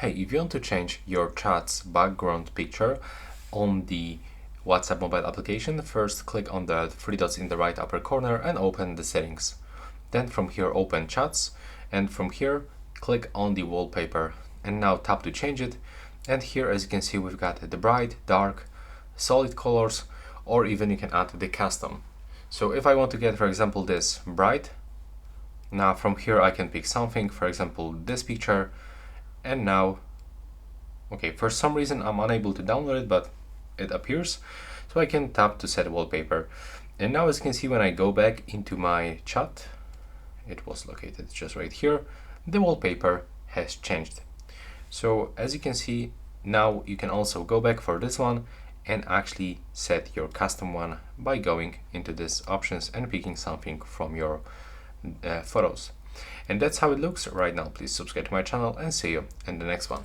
Hey, if you want to change your chat's background picture on the WhatsApp mobile application, first click on the three dots in the right upper corner and open the settings. Then from here open chats, and from here click on the wallpaper and now tap to change it. And here, as you can see, we've got the bright, dark, solid colors, or even you can add the custom. So if I want to get, for example, this bright, now from here I can pick something, for example this picture. And now, okay, for some reason I'm unable to download it, but it appears. So I can tap to set wallpaper. And now, as you can see, when I go back into my chat, it was located just right here, the wallpaper has changed. So as you can see, now you can also go back for this one and actually set your custom one by going into this options and picking something from your photos. And that's how it looks right now. Please subscribe to my channel and see you in the next one.